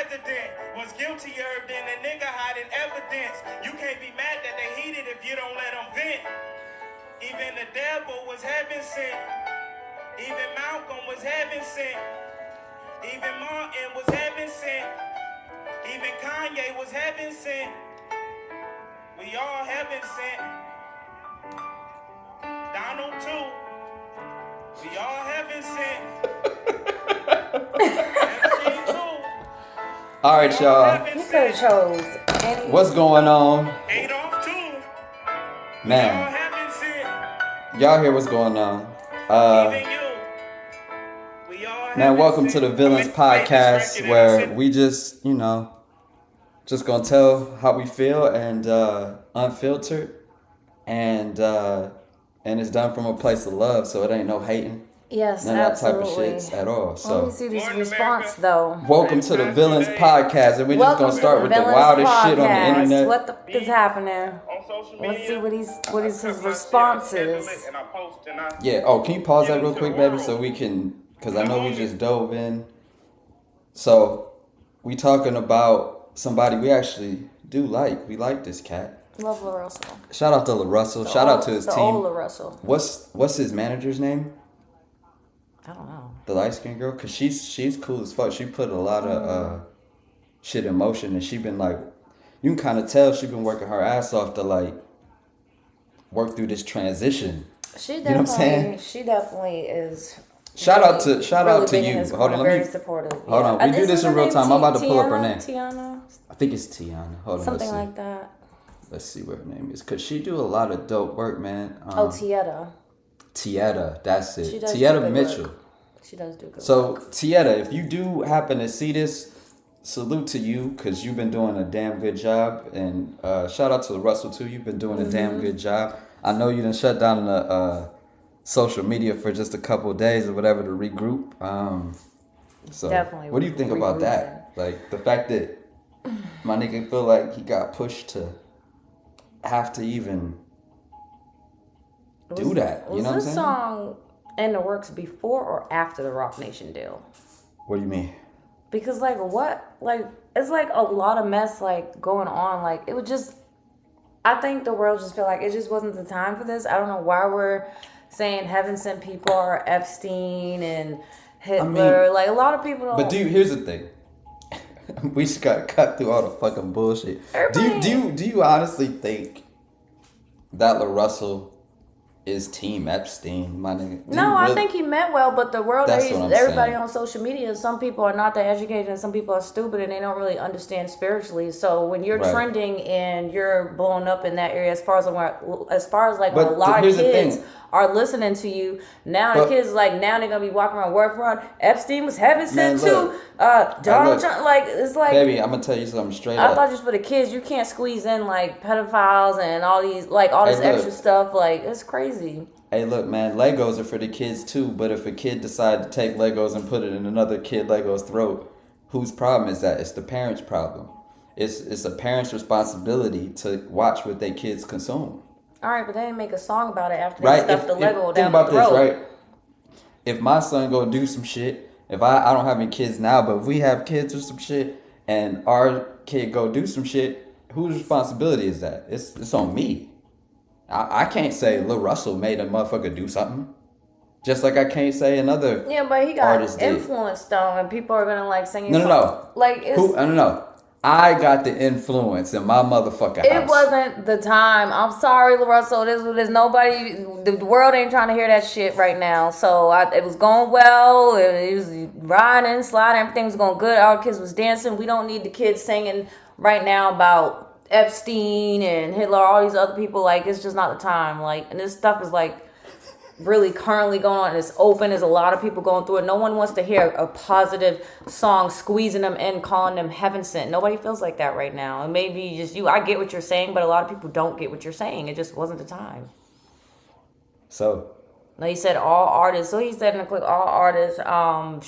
president was guiltier than a nigga hiding evidence. You can't be mad that they heated if you don't let them vent. Even the devil was heaven sent. Even Malcolm was heaven sent. Even Martin was heaven sent. Even Kanye was heaven sent. We all heaven sent. Donald too. We all heaven sent. Epstein too. All right, y'all. You could have chose any. What's going on? Adolf too. Man, We all heaven sent. y'all hear what's going on? Even you. We all Man, heaven welcome to sent. the Villainz Podcast, where we just, just gonna tell how we feel and unfiltered, and it's done from a place of love, so it ain't no hating, Yes, none of that type absolutely. of shit at all. Let me So, see this Morning, response, America. though. welcome to the Villainz Podcast, and we're just Welcome gonna start to with the the Villainz wildest Podcast. shit on the internet. What the f is happening? On social Let's see media, what his I cut my shit, responses. schedule it, and I post and I- Yeah. Oh, can you pause that Give it real to quick, the baby, world. so we can, because I know we just dove in. So, we talking about somebody we actually do like. We like this cat. Love LaRussell. Shout out to LaRussell. Shout out to his the team. old LaRussell. What's his manager's name? I don't know. The light skinned girl, cause she's cool as fuck. She put a lot of shit in motion, and she been like, you can kind of tell she been working her ass off to like work through this transition. She You know what I'm saying? definitely is. Shout out to big in you. his Hold corner, on, very let me supportive. hold on. We do Is this in her real name time. I'm about to pull up her name. Tiana? I think it's Tiana. Hold on, Something let's see. like that. Let's see what her name is, cause she do a lot of dope work, man. Tieta. Tieta, that's She it. does do Tieta good Mitchell. work. She does do good So, work. Tieta, if you do happen to see this, salute to you, because you've been doing a damn good job. And shout out to Russell, too. You've been doing a damn good job. I know you done shut down the social media for just a couple of days or whatever to regroup. So, Definitely what do you think about that? Like, the fact that my nigga feel like he got pushed to have to even do that. You know what I'm Was this saying? song in the works before or after the Rock Nation deal? What do you mean? Because it's like a lot of mess like going on. Like it would just, I think the world just feel like it just wasn't the time for this. I don't know why we're saying heaven sent people are Epstein and Hitler. Like a lot of people don't. But dude, here's the thing. We just gotta cut through all the fucking bullshit. Do you honestly think that LaRussell is Team Epstein, my nigga? No, I think he meant well, but the world, That's what I'm everybody saying. on social media, some people are not that educated and some people are stupid and they don't really understand spiritually. So when you're Right. trending and you're blowing up in that area, as far as like But a lot of here's the kids thing. are listening to you, now But- the kids like now they're gonna be walking around word for word. Epstein was heaven sent Man, too. look. Donald look. Trump, like it's like. Baby, I'm gonna tell you something straight I up. thought just for the kids, you can't squeeze in like pedophiles and all these all this Hey, look. extra stuff. Like it's crazy. Hey, look, man, Legos are for the kids too. But if a kid decide to take Legos and put it in another kid Lego's throat, whose problem is that? It's the parent's problem. It's a parent's responsibility to watch what their kids consume. All right, but they didn't make a song about it after they Right? stuffed the Lego think down about the throat. this, right? If my son go do some shit, if I don't have any kids now, but if we have kids or some shit, and our kid go do some shit, whose responsibility is that? It's on me. I can't say LaRussell made a motherfucker do something. Just like I can't say another. Yeah, but he got artist did. influenced though, and people are gonna like sing his No. songs. Like it's, No. I got the influence in my motherfucking house. it wasn't the time. I'm sorry, LaRussell. There's nobody. The world ain't trying to hear that shit right now. So it was going well. It was riding, sliding. Everything was going good. Our kids was dancing. We don't need the kids singing right now about Epstein and Hitler, all these other people. Like it's just not the time. Like, and this stuff is like really currently going on. It's open. There's a lot of people going through it. No one wants to hear a positive song squeezing them in, calling them heaven sent. Nobody feels like that right now. And maybe just you. I get what you're saying, but a lot of people don't get what you're saying. It just wasn't the time. So No, he said all artists. So he said in the clip, all artists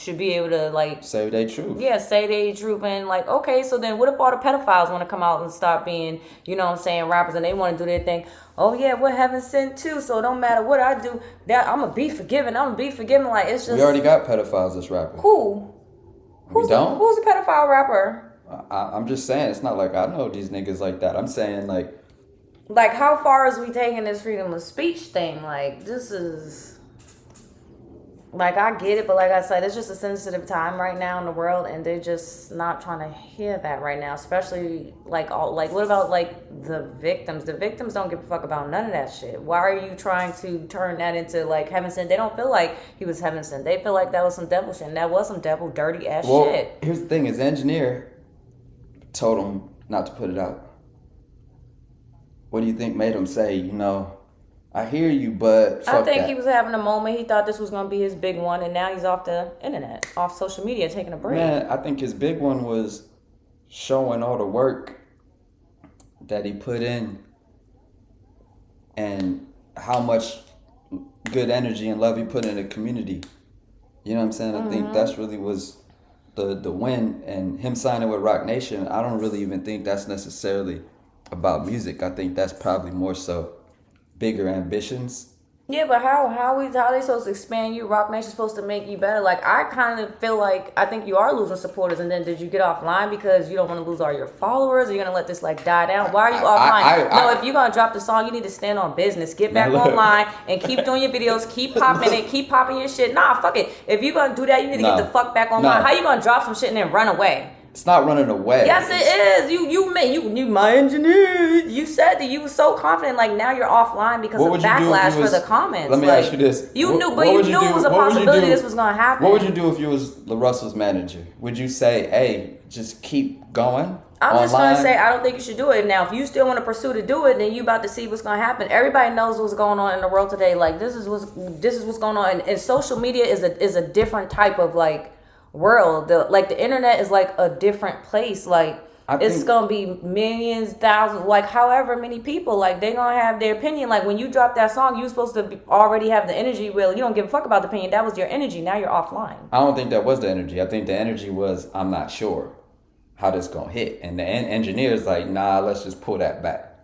should be able to like say they truth. yeah, say they truth. And like, okay, so then what if all the pedophiles want to come out and stop being, you know what I'm saying, rappers, and they want to do their thing? Oh yeah, we're heaven sent too, so it don't matter what I do, that I'm gonna be forgiven. Like it's just We already got pedophiles that's rapping. cool. We don't? Who's the pedophile rapper? I'm just saying, it's not like I know these niggas like that. I'm saying, like... Like, how far is we taking this freedom of speech thing? Like, this is... Like, I get it, but like I said, it's just a sensitive time right now in the world, and they're just not trying to hear that right now. Especially, like, what about, like, the victims? The victims don't give a fuck about none of that shit. Why are you trying to turn that into, like, heaven sent? They don't feel like he was heaven sent. They feel like that was some devil shit, and that was some devil dirty ass shit. Here's the thing, his engineer told him not to put it out. What do you think made him say, you know... I hear you, but fuck I think that. he was having a moment. He thought this was going to be his big one, and now he's off the internet, off social media, taking a break. Man, I think his big one was showing all the work that he put in and how much good energy and love he put in the community. You know what I'm saying? I think that's really was the win. And him signing with Roc Nation, I don't really even think that's necessarily about music. I think that's probably more so bigger ambitions. Yeah, but how they supposed to expand you? Roc Nation's supposed to make you better. Like, I kind of feel like I think you are losing supporters, and then did you get offline because you don't want to lose all your followers? Or you're gonna let this like die down? Why are you offline? If you're gonna drop the song, you need to stand on business. Get back online and keep doing your videos. Keep popping it. Keep popping your shit. Nah, fuck it. If you're gonna do that, you need to get the fuck back online. How you gonna drop some shit and then run away? It's not running away. Yes, it is. You my engineer. You said that you were so confident. Like, now you're offline because of backlash for the comments. Let me ask you this. You knew it was a possibility this was gonna happen. What would you do if you was LaRussell's manager? Would you say, hey, just keep going? I'm just gonna say I don't think you should do it. Now, if you still want to pursue to do it, then you about to see what's gonna happen. Everybody knows what's going on in the world today. Like, this is what's going on, and social media is a different type of like world. The internet is like a different place. Like, it's gonna be millions, thousands, like however many people, like they gonna have their opinion. Like, when you drop that song, you supposed to already have the energy. Well, you don't give a fuck about the opinion. That was your energy. Now you're offline. I don't think that was the energy. I think the energy was, I'm not sure how this gonna hit, and the engineer's like, nah, let's just pull that back.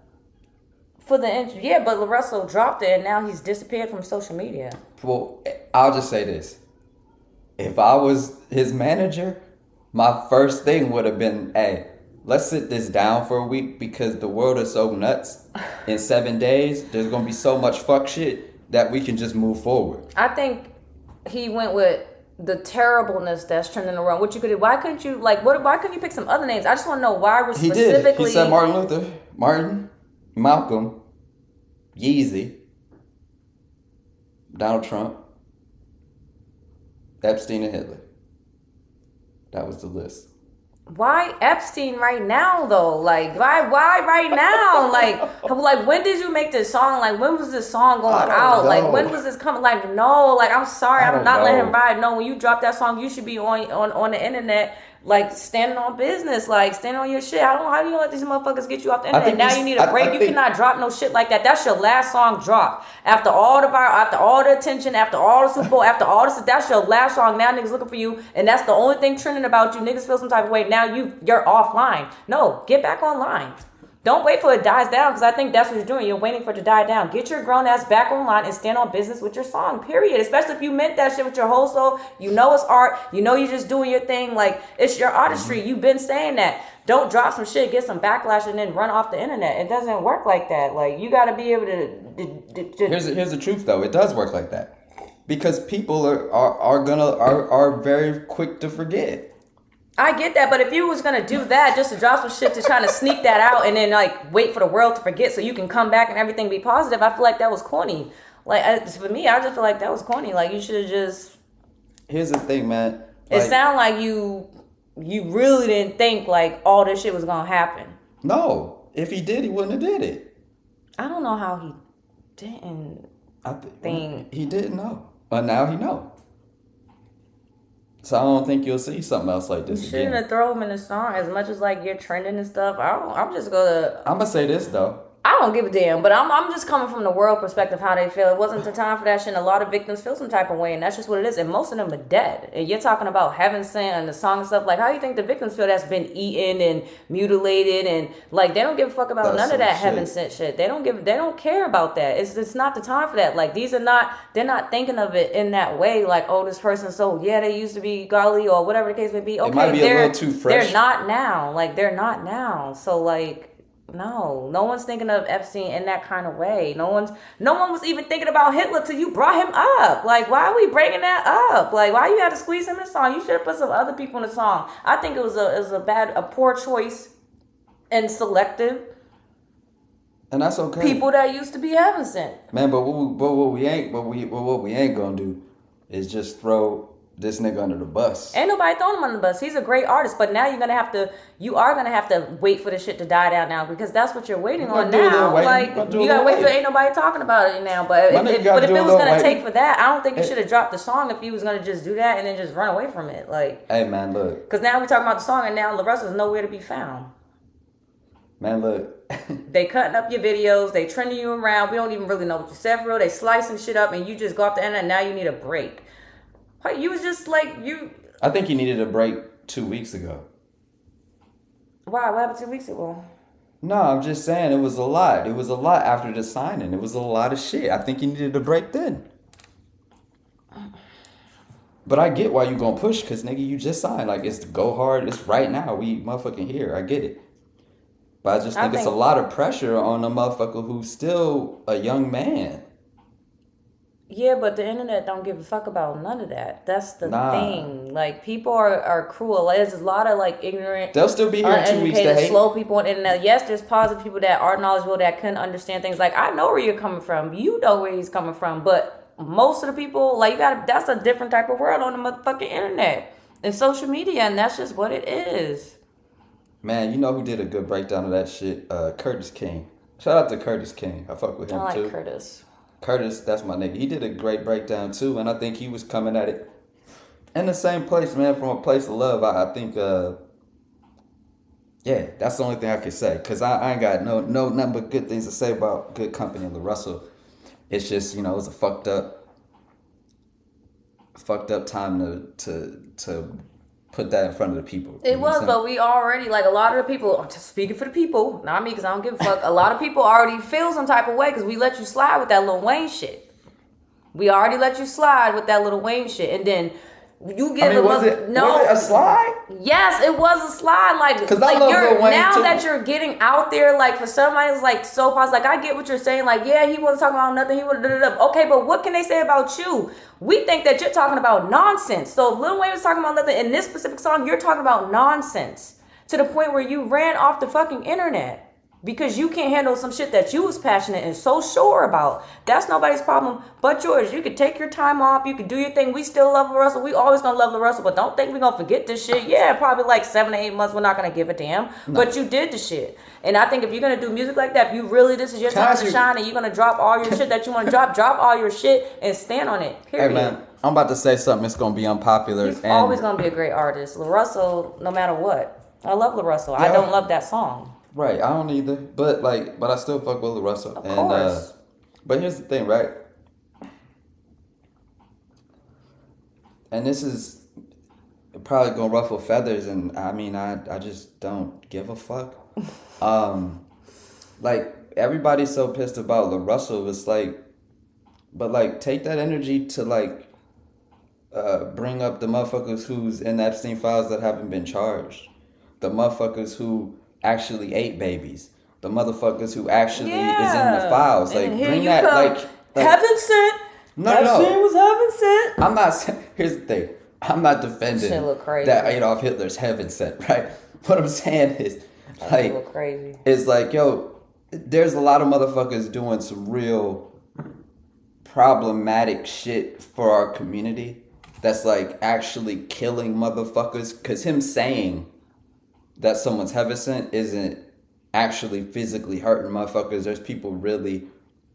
For the yeah, but LaRussell dropped it, and now he's disappeared from social media. Well, I'll just say this. If I was his manager, my first thing would have been, hey, let's sit this down for a week, because the world is so nuts. In 7 days, there's going to be so much fuck shit that we can just move forward. I think he went with the terribleness that's trending around. Why couldn't you pick some other names? I just want to know why we're specifically... He did. He said Martin, Malcolm, Yeezy, Donald Trump, Epstein, and Hitler. That was the list. Why Epstein right now though? Like, why right now? Like when did you make this song? Like, when was this song going out? Know. Like, when was this coming? Like, no, like, I'm sorry, I'm not letting him ride. No, when you drop that song, you should be on the internet, like, standing on business, like, standing on your shit. How do you let these motherfuckers get you off the internet? Now you need a break. You cannot drop no shit like that. That's your last song drop. After all the viral, after all the attention, after all the Super Bowl, after all this, that's your last song. Now niggas looking for you, and that's the only thing trending about you. Niggas feel some type of way. Now you're offline. No, get back online. Don't wait for it dies down, because I think that's what you're doing. You're waiting for it to die down. Get your grown ass back online and stand on business with your song, period. Especially if you meant that shit with your whole soul. You know it's art. You know you're just doing your thing. Like, it's your artistry. You've been saying that. Don't drop some shit, get some backlash, and then run off the internet. It doesn't work like that. Like, you got to be able to... Here's the truth, though. It does work like that. Because people are very quick to forget. I get that, but if you was gonna do that just to drop some shit to try to sneak that out and then like wait for the world to forget so you can come back and everything be positive, I feel like that was corny. Like, for me, I just feel like that was corny. Like, you should have just... Here's the thing, man. It sounded like you really didn't think like all this shit was gonna happen. No, if he did, he wouldn't have did it. I don't know how he didn't think. He didn't know, but now he know. So I don't think you'll see something else like this again. You shouldn't have thrown him in the song as much as like you're trending and stuff. I'm just gonna... I'm gonna say this though. I don't give a damn, but I'm just coming from the world perspective, how they feel. It wasn't the time for that shit, and a lot of victims feel some type of way, and that's just what it is, and most of them are dead. And you're talking about heaven sent and the song and stuff, like, how do you think the victims feel that's been eaten and mutilated, and, like, they don't give a fuck about none of that heaven sent shit. They don't care about that. It's not the time for that. Like, they're not thinking of it in that way, like, oh, this person, so, yeah, they used to be godly, or whatever the case may be. Okay, it might be a little too fresh. They're not now. Like, they're not now. So, like, no one's thinking of Epstein in that kind of way. No one was even thinking about Hitler till you brought him up. Like, why are we bringing that up? Like, why you had to squeeze him in the song? You should have put some other people in the song. I think it was a poor choice and selective. And that's okay. People that used to be heaven sent. Man, but what we ain't gonna do is just throw this nigga under the bus. Ain't nobody throwing him under the bus. He's a great artist, but now you are gonna have to wait for the shit to die down now, because that's what you're waiting on now. Like, you gotta wait for ain't nobody talking about it now. But if it was gonna take for that, I don't think you should have dropped the song if you was gonna just do that and then just run away from it. Like, hey man, look. Because now we're talking about the song, and now LaRussell's nowhere to be found. Man, look. They cutting up your videos. They trending you around. We don't even really know what you said for real. They slicing shit up, and you just go off the internet. And now you need a break. You was just like you. I think you needed a break 2 weeks ago. Why? What happened 2 weeks ago? No, I'm just saying it was a lot. It was a lot after the signing. It was a lot of shit. I think you needed a break then. But I get why you gonna push, because nigga, you just signed. Like, it's go hard. It's right now. We motherfucking here. I get it. But I just think it's a lot of pressure on a motherfucker who's still a young man. Yeah, but the internet don't give a fuck about none of that. That's the thing. Like, people are cruel. There's a lot of, like, ignorant, they'll still be here in 2 weeks to hate. Slow people on the internet. Yes, there's positive people that are knowledgeable, that couldn't understand things. Like, I know where you're coming from. You know where he's coming from. But most of the people, like, that's a different type of world on the motherfucking internet and social media, and that's just what it is. Man, you know who did a good breakdown of that shit? Curtis King. Shout out to Curtis King. I fuck with him, too. I like Curtis. Curtis, that's my nigga. He did a great breakdown too, and I think he was coming at it in the same place, man, from a place of love. I think, yeah, that's the only thing I can say, because I ain't got nothing but good things to say about Good Company and LaRussell. It's just, you know, it was a fucked up time to put that in front of the people. It was, but we already, like, a lot of the people, I'm just speaking for the people, not me, because I don't give a fuck. A lot of people already feel some type of way because we let you slide with that Lil Wayne shit. We already let you slide with that Lil Wayne shit, and then you get was it a slide? Yes, it was a slide. Like, because I love Lil Wayne now too. that you're getting out there, like, for somebody who's like so positive, like, I get what you're saying. Like, yeah, he wasn't talking about nothing. He would have. Okay, but what can they say about you? We think that you're talking about nonsense. So Lil Wayne was talking about nothing in this specific song. You're talking about nonsense to the point where you ran off the fucking internet because you can't handle some shit that you was passionate and so sure about. That's nobody's problem but yours. You could take your time off. You could do your thing. We still love LaRussell. We always gonna love LaRussell, but don't think we're gonna forget this shit. Yeah, probably like 7 to 8 months. We're not gonna give a damn. No. But you did the shit. And I think if you're gonna do music like that, if you really, this is your time to shine, and you're gonna drop all your shit that you wanna drop all your shit and stand on it. Period. Hey man, I'm about to say something. It's gonna be unpopular. He's always gonna be a great artist. LaRussell, no matter what. I love LaRussell. Yeah. I don't love that song. Right, I don't either, but I still fuck with LaRussell. Of course. But here's the thing, right? And this is probably gonna ruffle feathers, and I mean, I just don't give a fuck. Like, everybody's so pissed about LaRussell. It's like, but like, take that energy to like bring up the motherfuckers who's in the Epstein files that haven't been charged, the motherfuckers who actually ate babies, the motherfuckers who actually is in the files. Like, bring that, like heaven sent. No. Shit was heaven sent. I'm not. Here's the thing. I'm not defending that Adolf Hitler's heaven sent, right? What I'm saying is, like, look crazy. It's like, yo, there's a lot of motherfuckers doing some real problematic shit for our community. That's like actually killing motherfuckers. Cause him saying that someone's heaven sent isn't actually physically hurting motherfuckers. There's people really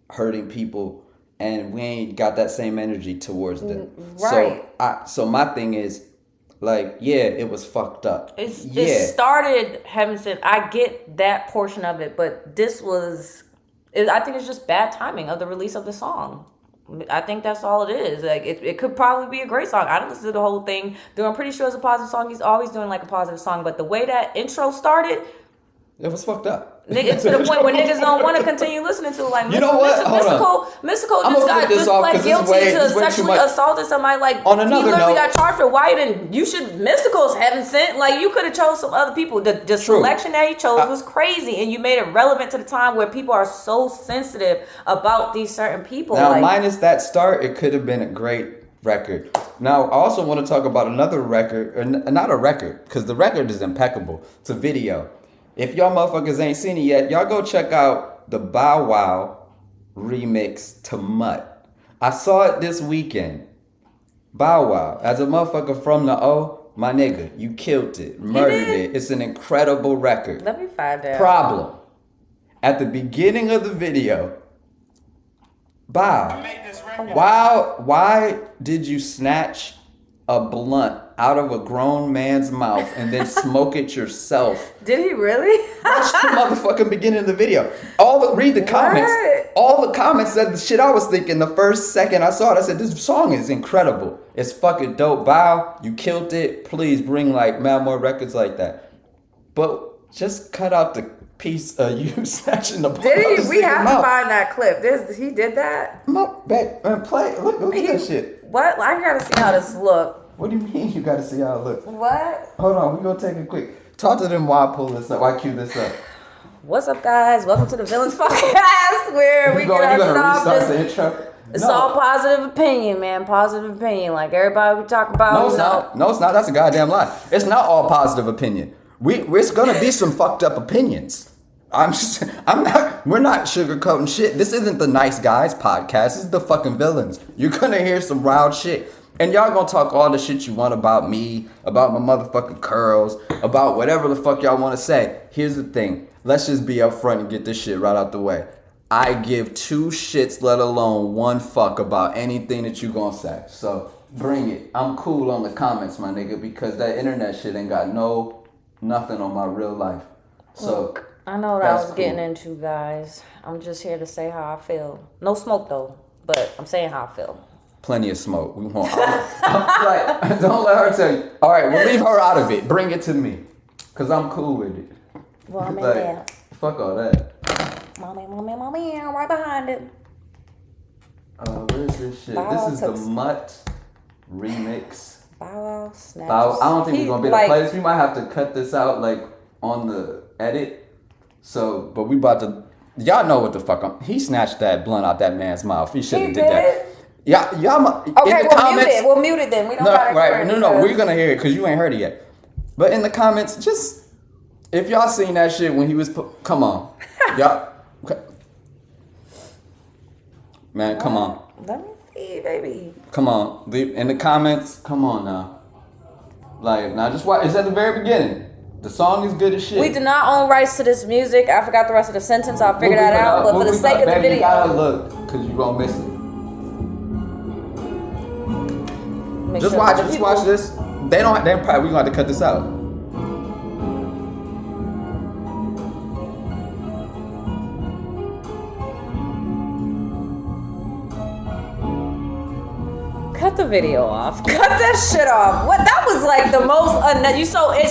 hurting people, and we ain't got that same energy towards them. Right. So my thing is, like, yeah, it was fucked up. It started heaven sent. I get that portion of it, but this was I think it's just bad timing of the release of the song. I think that's all it is. Like it could probably be a great song. I didn't listen to the whole thing. Though I'm pretty sure it's a positive song. He's always doing like a positive song. But the way that intro started, it was fucked up. It's to the point where niggas don't want to continue listening to it. Like, you know what? Mystical just got guilty to sexually assaulting somebody. Like, on another he literally note, got charged for white, and you should. Mystical's heaven sent. Like, you could have chose some other people. The selection that he chose was crazy, and you made it relevant to the time where people are so sensitive about these certain people. Now, minus that start, it could have been a great record. Now, I also want to talk about another record, or not a record, because the record is impeccable. It's a video. If y'all motherfuckers ain't seen it yet, y'all go check out the Bow Wow remix to Mutt. I saw it this weekend. Bow Wow, as a motherfucker from the O, my nigga, you killed it, murdered it. It's an incredible record. Let me find out. Problem. At the beginning of the video, Bow, why did you snatch a blunt out of a grown man's mouth and then smoke it yourself? Did he really? Watch the motherfucking beginning of the video. Read the comments. What? All the comments said the shit I was thinking the first second I saw it. I said, this song is incredible. It's fucking dope. Bow, you killed it. Please bring like more records like that. But just cut out the piece of you snatching the blunt. Did he? We have to find that clip. He did that? Play. Look at that shit. What? I gotta see how this look. What do you mean you gotta see how it looks? What? Hold on, we're gonna take a quick. Talk to them while I pull this up. Why I cue this up? What's up, guys? Welcome to the Villainz Podcast, where we get our shit off. The intro? It's all positive opinion, man. Positive opinion. Like everybody we talk about. No, it's not. No, it's not. That's a goddamn lie. It's not all positive opinion. We're gonna be some fucked up opinions. We're not sugarcoating shit. This isn't the Nice Guys podcast. This is the fucking Villains. You're gonna hear some wild shit. And y'all gonna talk all the shit you want about me, about my motherfucking curls, about whatever the fuck y'all wanna say. Here's the thing. Let's just be upfront and get this shit right out the way. I give 2 shits, let alone 1 fuck about anything that you gonna say. So bring it. I'm cool on the comments, my nigga, because that internet shit ain't got nothing on my real life. So look, I know what I was getting into, guys. I'm just here to say how I feel. No smoke though, but I'm saying how I feel. Plenty of smoke. We want. Like, don't let her tell you. All right, we'll leave her out of it. Bring it to me, cause I'm cool with it. Well, I'm in like, there. Fuck all that. Mommy, I'm right behind it. What is this shit? This is the Mutt remix. Bow Wow snatches. I don't think we're gonna be able to play this. We might have to cut this out like on the edit. So, but we about to. Y'all know what the fuck he snatched that blunt out that man's mouth. He shouldn't have did that. Yeah, y'all. Okay, we'll mute it then. We don't gotta right. No, we're gonna hear it because you ain't heard it yet. But in the comments, just if y'all seen that shit when he was, come on, y'all. Okay. Man, come on. Let me see, baby. Come on, in the comments. Come on now. Like now, just watch. It's at the very beginning. The song is good as shit. We do not own rights to this music. I forgot the rest of the sentence. I'll figure that out. But for the sake of the video, you gotta look because you gonna miss it. Just watch this. They probably gonna have to cut this out. Cut the video off. Cut that shit off. What? That was like the most.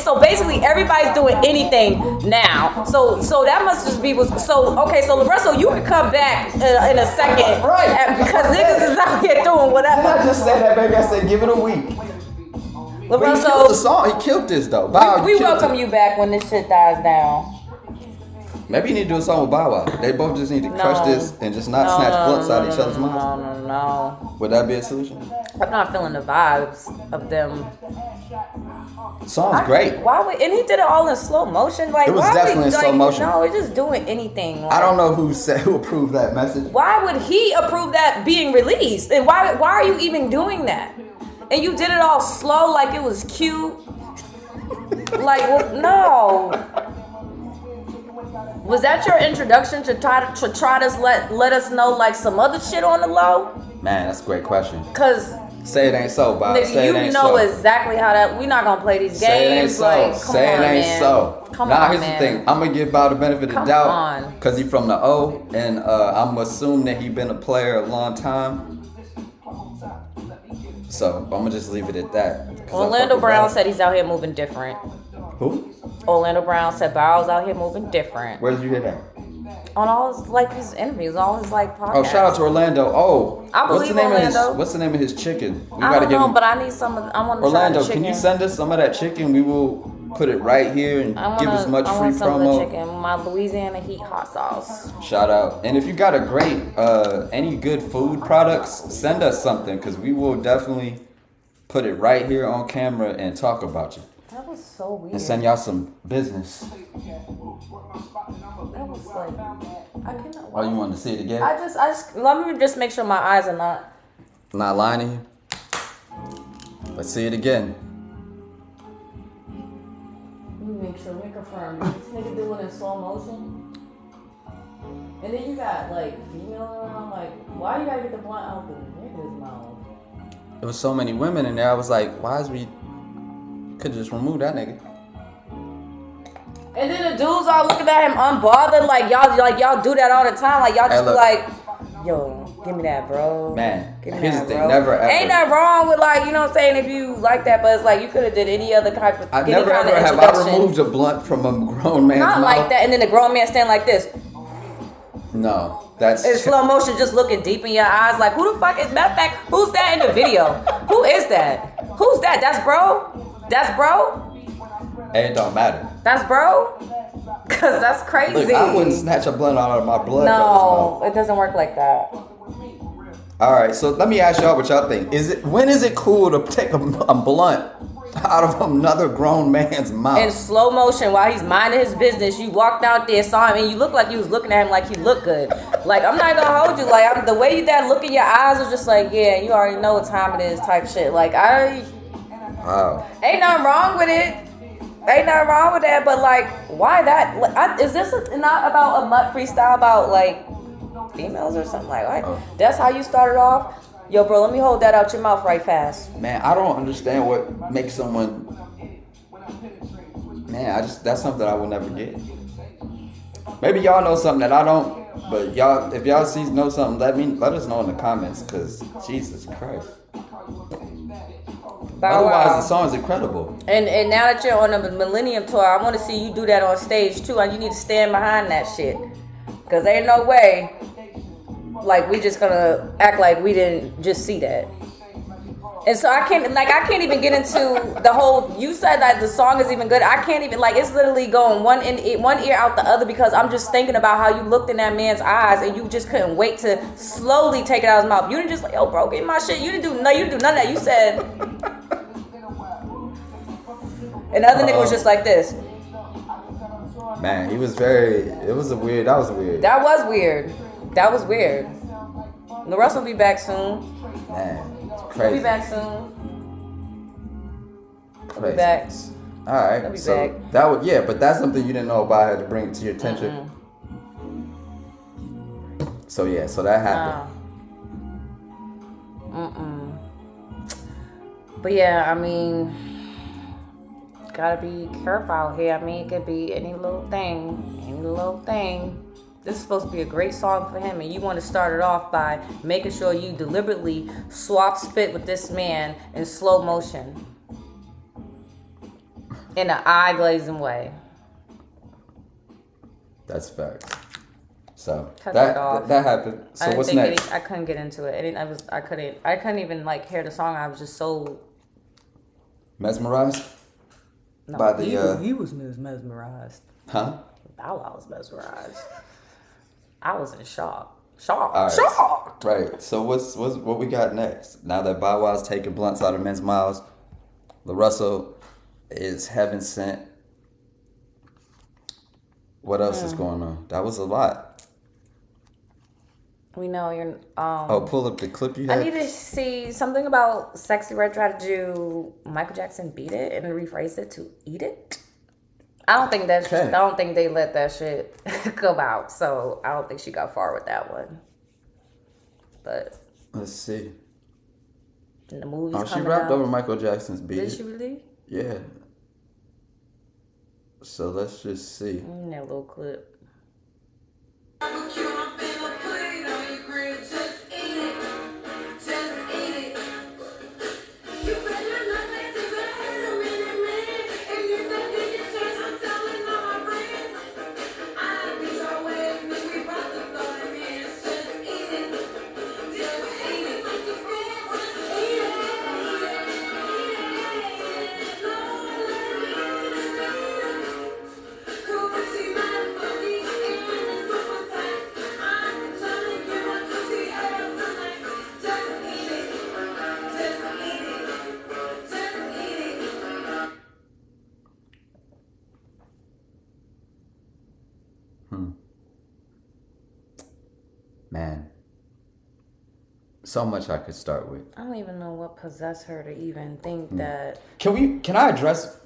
So basically everybody's doing anything now. So that must just be okay. So LaRussell, you can come back in a second, right? Because niggas is out here doing whatever. I just said that, baby. I said give it a week. LaRussell, he killed the song. He killed this though. We welcome you back when this shit dies down. Maybe you need to do a song with Bow Wow. They both just need to crush this and just not snatch blunts out of each other's mouths. No. Would that be a solution? I'm not feeling the vibes of them. The song's great. And he did it all in slow motion. Like, it was definitely in slow motion. No, we're just doing anything. I don't know who approved that message. Why would he approve that being released? And why are you even doing that? And you did it all slow, like it was cute. Like, no. Was that your introduction to try to let us know like some other shit on the low? Man, that's a great question. Cause say it ain't so, Bob. Nigga, you know exactly how that. We not gonna play these games. Say it ain't so. Come Nah, on, here's man. the thing. I'm gonna give Bow the benefit of the Come doubt on. because he's from the O, and I'm assuming that he been a player a long time. So I'm gonna just leave it at that. Orlando Brown said he's out here moving different. Who? Orlando Brown said Bow's out here moving different. Where did you hear that? On all his his interviews, all his podcasts. Oh, shout out to Orlando. Oh, I believe Orlando. What's the name of his chicken? We I gotta don't give know, him. but I need some of. I want to Orlando, try the chicken. can you send us some of that chicken? We will put it right here and give as much free want some promo. of the chicken, my Louisiana heat hot sauce. Shout out. And if you got a great, any good food products, send us something because we will definitely put it right here on camera and talk about you. That was so weird. And send y'all some business. That was like, I cannot. Oh, you wanted to see it again? I just, let me just make sure my eyes are Not lying to you. Let's see it again. Let me make sure, let me confirm. Did this nigga do it in slow motion? And then you got females around, why you gotta get the blunt out the nigga's mouth? There was so many women in there. I was like, why is we could just remove that nigga? And then the dudes all looking at him unbothered, y'all do that all the time. Y'all just be like, yo, give me that, bro. Man, give me here's that, the thing, bro. never ever. Ain't nothing wrong with you know what I'm saying, if you like that, but it's you could have did any other type of I never ever have I removed a blunt from a grown man's mouth. Not like that, and then the grown man stand like this. No, that's in slow motion, just looking deep in your eyes, who the fuck is, matter of fact, who's that in the video? Who is that? Who's that? That's bro? That's bro? It don't matter. That's bro? Cause that's crazy. Look, I wouldn't snatch a blunt out of my blood. No, it doesn't work like that. All right, so let me ask y'all what y'all think. When is it cool to take a blunt out of another grown man's mouth? In slow motion while he's minding his business, you walked out there, saw him, and you looked like you was looking at him like he looked good. I'm not gonna hold you. The way that look in your eyes was just yeah, you already know what time it is type shit. Wow. Ain't nothing wrong with it. Ain't nothing wrong with that, but why that? Is this not about a Mutt freestyle about females or something That's how you started off? Yo, bro, let me hold that out your mouth right fast. Man, I don't understand what makes someone. Man, that's something I will never get. Maybe y'all know something that I don't, but if y'all know something, let us know in the comments, cause Jesus Christ. Otherwise, the song is incredible. And now that you're on the Millennium Tour, I want to see you do that on stage too. And you need to stand behind that shit, cause ain't no way, we just gonna act like we didn't just see that. And so I can't even get into the whole. You said that the song is even good. I can't even it's literally going one ear out the other because I'm just thinking about how you looked in that man's eyes and you just couldn't wait to slowly take it out of his mouth. You didn't just yo, bro, get my shit. You didn't do none of that. You said. And the other nigga was just like this. Man, he was that was weird. That was weird. LaRussell will be back soon. Man, it's crazy. He'll be back soon. Crazy. He'll be back. All right. He'll be so back. that was but that's something you didn't know about. I had to bring it to your attention. So so that happened. But yeah, I mean, gotta be careful out here. I mean, it could be any little thing. This is supposed to be a great song for him, and you want to start it off by making sure you deliberately swap spit with this man in slow motion. In an eye-glazing way. That's fact. So Cut that off. That happened. So what's next? I couldn't get into it. I couldn't even hear the song. I was just so mesmerized. No, by the he was mesmerized. Huh? I was mesmerized. I was in shock. Shocked. Right. So what we got next? Now that Bow Wow's taking blunts out of men's mouths, LaRussell is heaven sent. What else is going on? That was a lot. We know you're. Pull up the clip you had. I need to see something about Sexy Red tried to do Michael Jackson Beat It and rephrase it to Eat It. I don't think that. I don't think they let that shit come out. So I don't think she got far with that one. But let's see. And the movie's she rapped over Michael Jackson's Beat It. Did she really? Yeah. So let's just see. That little clip. Man, so much I could start with. I don't even know what possessed her to even think that. Can I address?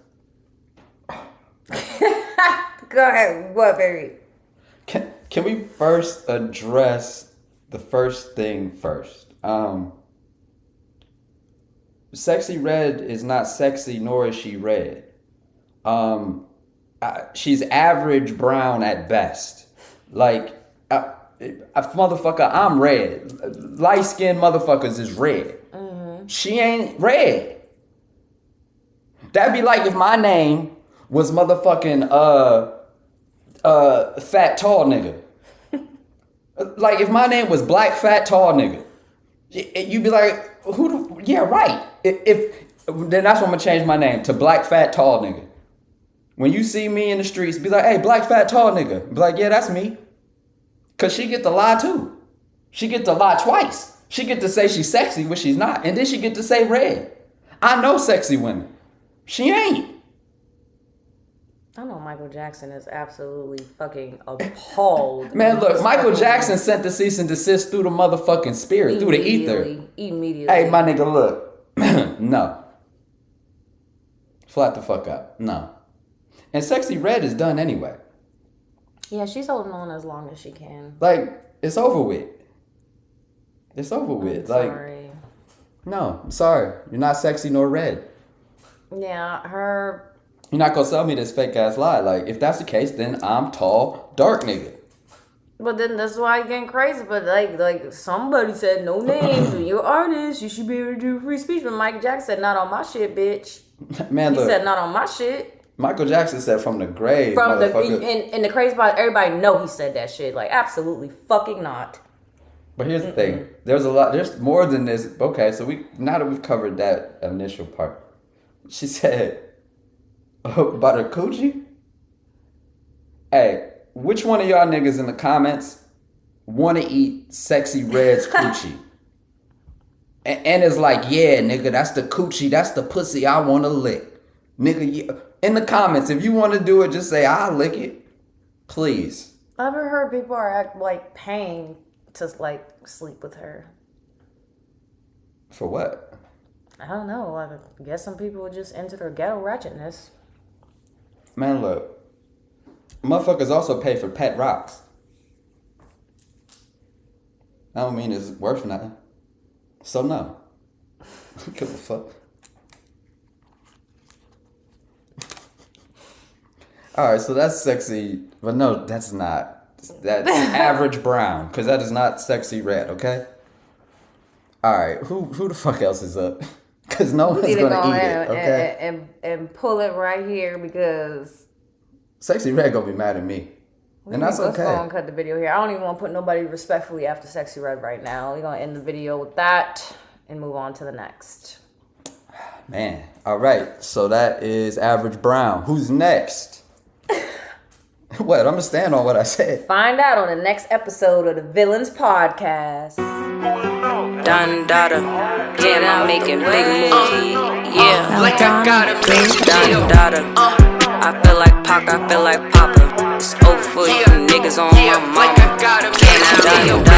Go ahead. What, baby? Can we first address the first thing first? Sexy Red is not sexy, nor is she red. She's average brown at best. Like, motherfucker, I'm red. Light-skinned motherfuckers is red. Mm-hmm. She ain't red. That'd be like if my name was motherfucking fat tall nigga. Like if my name was black fat tall nigga, you'd be like, yeah, right. If then that's what I'm gonna change my name to black fat tall nigga. When you see me in the streets, be like, hey, black fat tall nigga. Be like, yeah, that's me. Cause she get to lie too. She get to lie twice. She get to say she's sexy, which she's not, and then she get to say red. I know sexy women. She ain't. I know Michael Jackson is absolutely fucking appalled. Man, look, Michael Jackson sent the cease and desist through the motherfucking spirit, through the ether. Immediately. Hey, my nigga, look. No. Flat the fuck up. No. And Sexy Red is done anyway. Yeah, she's holding on as long as she can. Like, it's over with. It's over with. I'm sorry. No, I'm sorry. You're not sexy nor red. Yeah, her... You're not gonna sell me this fake ass lie. Like, if that's the case, then I'm tall, dark nigga. But then that's why you're getting crazy. But like somebody said no names. When you're an artist, you should be able to do free speech. But Michael Jackson said, not on my shit, bitch. Man, he said, not on my shit. Michael Jackson said from the grave, and the crazy part, everybody know he said that shit. Like, absolutely fucking not. But here's the thing. There's more than this. Okay, so now that we've covered that initial part. She said about her coochie. Hey, which one of y'all niggas in the comments want to eat Sexy Red's coochie? and it's like, yeah, nigga, that's the coochie, that's the pussy I want to lick. Nigga, in the comments, if you want to do it, just say, I'll lick it. Please. I've ever heard people are like paying to like sleep with her. For what? I don't know. I guess some people would just into their ghetto ratchetness. Man, look. Motherfuckers also pay for pet rocks. I don't mean it's worth nothing. So no. Give a fuck. Alright, so that's sexy. But no, that's not. That's average brown. Because that is not Sexy Red, okay? Alright, who the fuck else is up? Because no one's going to eat it, okay? And pull it right here because... Sexy Red going to be mad at me. And that's okay. Let's go and cut the video here. I don't even want to put nobody respectfully after Sexy Red right now. We're going to end the video with that and move on to the next. Man. Alright, so that is average brown. Who's next? What? I'm going to stand on what I said. Find out on the next episode of the Villainz Podcast. Done data, yeah, I'm making big moves. Yeah, like I got a bitch. Done data, I feel like Pac, I feel like Papa. It's over for you niggas on my mama. Yeah, I'm done.